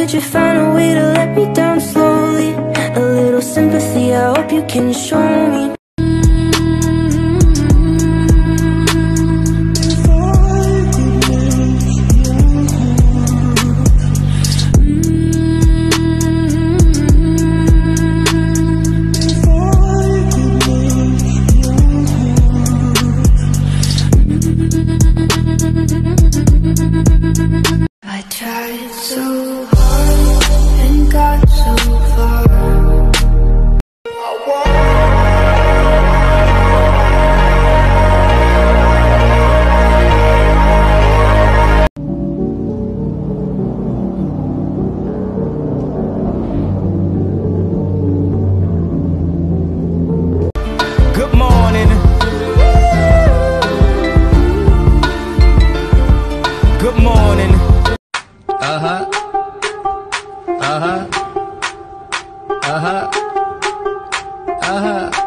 Could you find a way to let me down slowly? A little sympathy, I hope you can show me. I tried so hard and got so far. Good morning. Good morning. Uh-huh. Uh-huh. Uh-huh. Uh-huh.